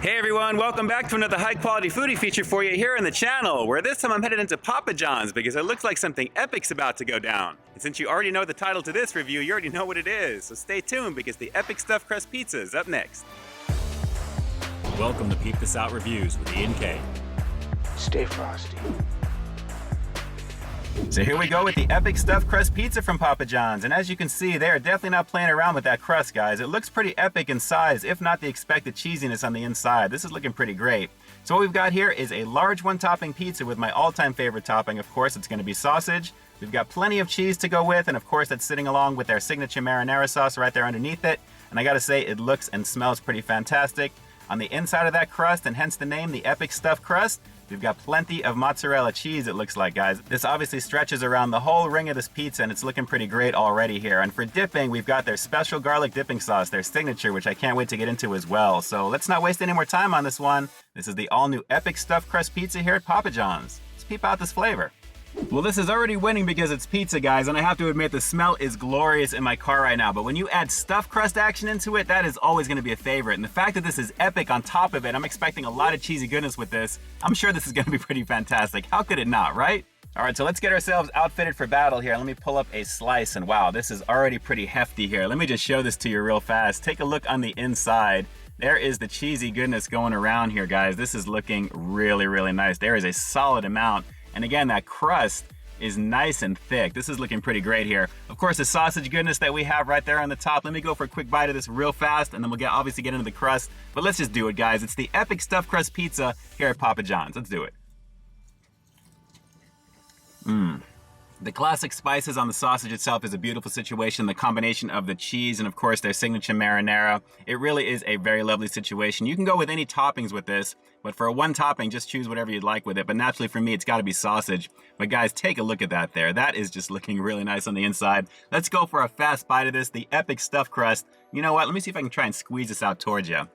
Hey everyone, welcome back to another high quality foodie feature for you here on the channel, where this time I'm headed into Papa John's because it looks like something epic's about to go down. And since you already know the title to this review, you already know what it is, so stay tuned because the epic stuffed crust pizza is up next. Welcome to Peep This Out Reviews with Ian K. Stay frosty. So here we go with the epic stuffed crust pizza from Papa John's, and as you can see, they are definitely not playing around with that crust, guys. It looks pretty epic in size, if not the expected cheesiness on the inside. This is looking pretty great. So what we've got here is a large one-topping pizza with my all-time favorite topping. Of course, it's going to be sausage. We've got plenty of cheese to go with, and of course, that's sitting along with their signature marinara sauce right there underneath it. And I gotta say, it looks and smells pretty fantastic. On the inside of that crust, and hence the name, the epic stuffed crust, we've got plenty of mozzarella cheese, it looks like, guys. This obviously stretches around the whole ring of this pizza, and it's looking pretty great already here. And for dipping, we've got their special garlic dipping sauce, their signature, which I can't wait to get into as well. So let's not waste any more time on this one. This is the all-new epic stuffed crust pizza here at Papa John's. Let's peep out this flavor. Well, this is already winning because it's pizza, guys, and I have to admit the smell is glorious in my car right now, but when you add stuffed crust action into it, that is always going to be a favorite. And the fact that this is epic on top of it, I'm expecting a lot of cheesy goodness with this. I'm sure this is going to be pretty fantastic. How could it not, right? All right, so let's get ourselves outfitted for battle here. Let me pull up a slice, and wow, this is already pretty hefty here. Let me just show this to you real fast. Take a look on the inside. There is the cheesy goodness going around here, guys. This is looking really, really nice. There is a solid amount. And again, that crust is nice and thick. This is looking pretty great here. Of course, the sausage goodness that we have right there on the top. Let me go for a quick bite of this real fast, and then we'll obviously get into the crust. But let's just do it, guys. It's the epic stuffed crust pizza here at Papa John's. Let's do it. The classic spices on the sausage itself is a beautiful situation. The combination of the cheese and, of course, their signature marinara. It really is a very lovely situation. You can go with any toppings with this, but for a one topping, just choose whatever you'd like with it. But naturally, for me, it's got to be sausage. But guys, take a look at that there. That is just looking really nice on the inside. Let's go for a fast bite of this, the epic stuffed crust. You know what? Let me see if I can try and squeeze this out towards you.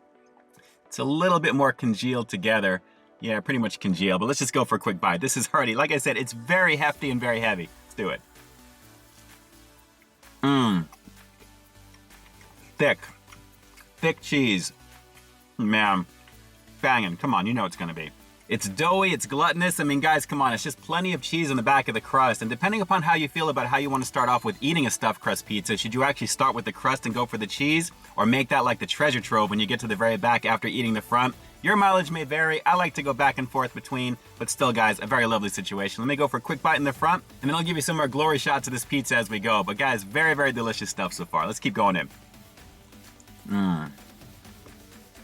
It's a little bit more congealed together. Yeah, pretty much congealed, but let's just go for a quick bite. This is already, like I said, it's very hefty and very heavy. Let's do it. Thick cheese. Man, banging. Come on, you know it's gonna be. It's doughy, it's gluttonous. I mean, guys, come on, it's just plenty of cheese on the back of the crust. And depending upon how you feel about how you want to start off with eating a stuffed crust pizza, should you actually start with the crust and go for the cheese, or make that like the treasure trove when you get to the very back after eating the front? Your mileage may vary. I like to go back and forth between, but still, guys, a very lovely situation. Let me go for a quick bite in the front, and then I'll give you some more glory shots of this pizza as we go. But guys, very, very delicious stuff so far. Let's keep going in.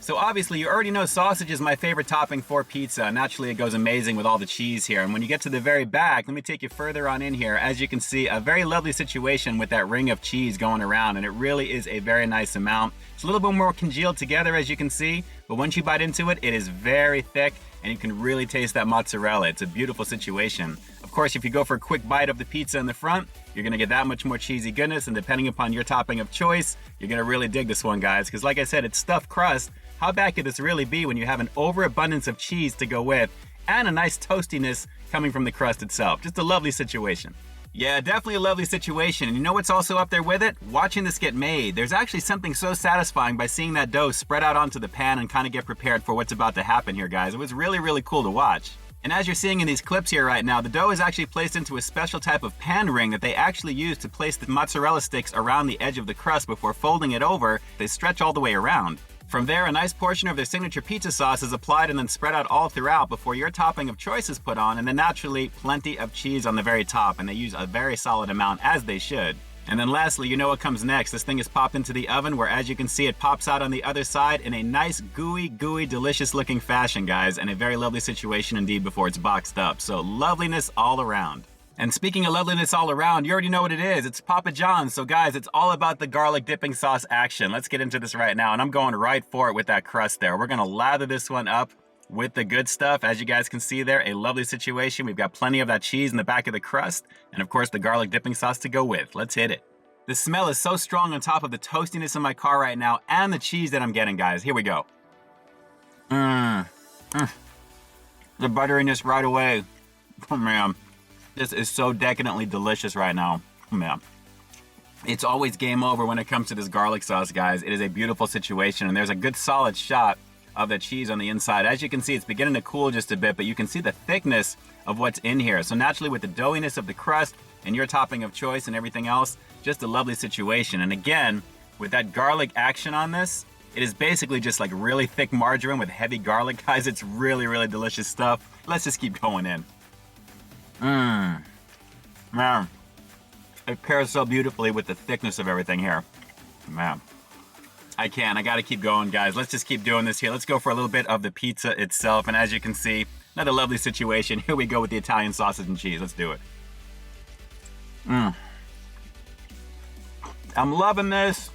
So obviously, you already know sausage is my favorite topping for pizza. Naturally, it goes amazing with all the cheese here. And when you get to the very back, let me take you further on in here. As you can see, a very lovely situation with that ring of cheese going around, and it really is a very nice amount. It's a little bit more congealed together, as you can see, but once you bite into it, it is very thick, and you can really taste that mozzarella. It's a beautiful situation. Of course, if you go for a quick bite of the pizza in the front, you're gonna get that much more cheesy goodness, and depending upon your topping of choice, you're gonna really dig this one, guys, because like I said, it's stuffed crust. How bad could this really be when you have an overabundance of cheese to go with, and a nice toastiness coming from the crust itself? Just a lovely situation. Yeah, definitely a lovely situation. And you know what's also up there with it? Watching this get made. There's actually something so satisfying by seeing that dough spread out onto the pan and kind of get prepared for what's about to happen here, guys. It was really, really cool to watch. And as you're seeing in these clips here right now, the dough is actually placed into a special type of pan ring that they actually use to place the mozzarella sticks around the edge of the crust before folding it over. They stretch all the way around. From there, a nice portion of their signature pizza sauce is applied and then spread out all throughout before your topping of choice is put on, and then naturally, plenty of cheese on the very top, and they use a very solid amount, as they should. And then lastly, you know what comes next. This thing is popped into the oven where, as you can see, it pops out on the other side in a nice, gooey, delicious looking fashion, guys, and a very lovely situation indeed before it's boxed up. So loveliness all around. And speaking of loveliness all around, you already know what it is. It's Papa John's. So guys, it's all about the garlic dipping sauce action. Let's get into this right now. And I'm going right for it with that crust there. We're gonna lather this one up with the good stuff. As you guys can see there, a lovely situation. We've got plenty of that cheese in the back of the crust. And of course, the garlic dipping sauce to go with. Let's hit it. The smell is so strong on top of the toastiness in my car right now and the cheese that I'm getting, guys. Here we go. The butteriness right away. Oh, man. This is so decadently delicious right now. Oh, man. It's always game over when it comes to this garlic sauce, guys. It is a beautiful situation, and there's a good solid shot of the cheese on the inside. As you can see, it's beginning to cool just a bit, but you can see the thickness of what's in here. So naturally, with the doughiness of the crust and your topping of choice and everything else, just a lovely situation. And again, with that garlic action on this, it is basically just like really thick margarine with heavy garlic, guys. It's really, really delicious stuff. Let's just keep going in. Man, it pairs so beautifully with the thickness of everything here. Man, I gotta keep going, guys. Let's just keep doing this here. Let's go for a little bit of the pizza itself. And as you can see, another lovely situation. Here we go with the Italian sausage and cheese. Let's do it. I'm loving this.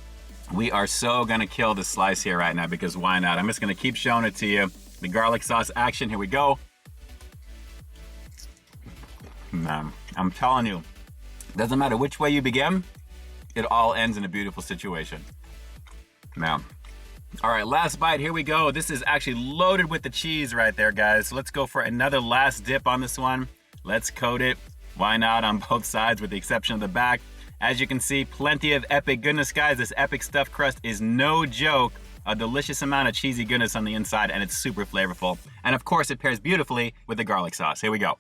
We are so gonna kill the slice here right now because why not? I'm just gonna keep showing it to you. The garlic sauce action, here we go. Man, I'm telling you, doesn't matter which way you begin, it all ends in a beautiful situation. Man. All right, last bite, here we go. This is actually loaded with the cheese right there, guys. So let's go for another last dip on this one. Let's coat it. Why not on both sides with the exception of the back. As you can see, plenty of epic goodness, guys. This epic stuffed crust is no joke. A delicious amount of cheesy goodness on the inside, and it's super flavorful. And of course, it pairs beautifully with the garlic sauce. Here we go.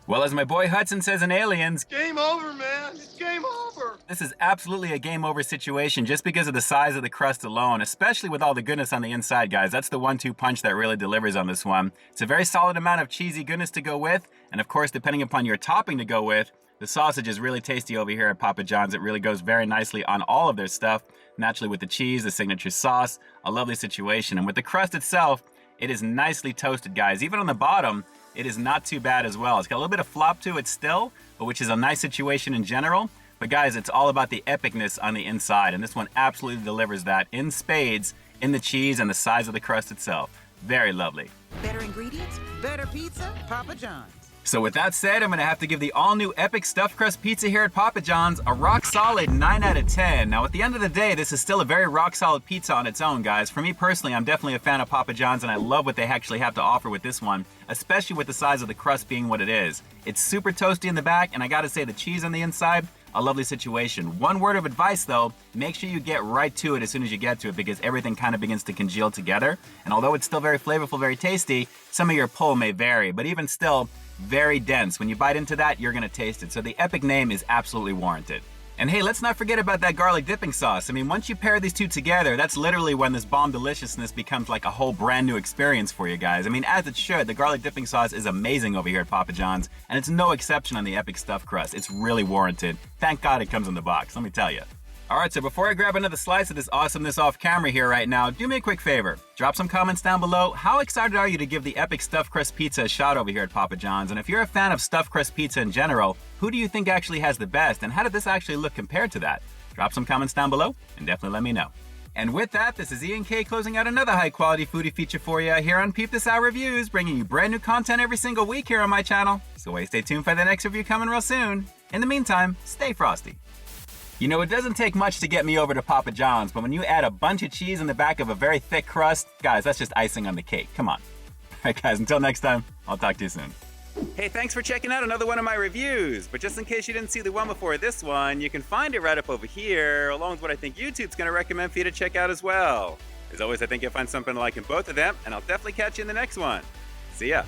Well, as my boy Hudson says in Aliens, game over, man. It's game over. This is absolutely a game over situation just because of the size of the crust alone, especially with all the goodness on the inside, guys. That's the 1-2 punch that really delivers on this one. It's a very solid amount of cheesy goodness to go with, and of course, depending upon your topping to go with, the sausage is really tasty over here at Papa John's. It really goes very nicely on all of their stuff. Naturally with the cheese, the signature sauce, a lovely situation. And with the crust itself, it is nicely toasted, guys. Even on the bottom, it is not too bad as well. It's got a little bit of flop to it still, but which is a nice situation in general. But guys, it's all about the epicness on the inside, and this one absolutely delivers that in spades in the cheese and the size of the crust itself. Very lovely. Better ingredients, better pizza, Papa John's. So with that said, I'm gonna have to give the all-new Epic Stuffed Crust Pizza here at Papa John's a rock-solid 9 out of 10. Now at the end of the day, this is still a very rock-solid pizza on its own, guys. For me personally, I'm definitely a fan of Papa John's, and I love what they actually have to offer with this one, especially with the size of the crust being what it is. It's super toasty in the back, and I gotta say the cheese on the inside, a lovely situation. One word of advice though, make sure you get right to it as soon as you get to it because everything kind of begins to congeal together. And although it's still very flavorful, very tasty, some of your pull may vary, but even still, very dense. When you bite into that, you're gonna taste it. So the epic name is absolutely warranted. And hey, let's not forget about that garlic dipping sauce. I mean, once you pair these two together, that's literally when this bomb deliciousness becomes like a whole brand new experience for you guys. I mean, as it should, the garlic dipping sauce is amazing over here at Papa John's, and it's no exception on the epic stuffed crust. It's really warranted. Thank God it comes in the box, let me tell you. All right, so before I grab another slice of this awesomeness off camera here right now, do me a quick favor. Drop some comments down below. How excited are you to give the Epic Stuffed Crust Pizza a shot over here at Papa John's? And if you're a fan of stuffed crust pizza in general, who do you think actually has the best? And how did this actually look compared to that? Drop some comments down below and definitely let me know. And with that, this is Ian K closing out another high quality foodie feature for you here on Peep This Out Reviews, bringing you brand new content every single week here on my channel. So stay tuned for the next review coming real soon. In the meantime, stay frosty. You know, it doesn't take much to get me over to Papa John's, but when you add a bunch of cheese in the back of a very thick crust, guys, that's just icing on the cake. Come on. All right, guys, until next time, I'll talk to you soon. Hey, thanks for checking out another one of my reviews. But just in case you didn't see the one before this one, you can find it right up over here, along with what I think YouTube's going to recommend for you to check out as well. As always, I think you'll find something to like in both of them, and I'll definitely catch you in the next one. See ya.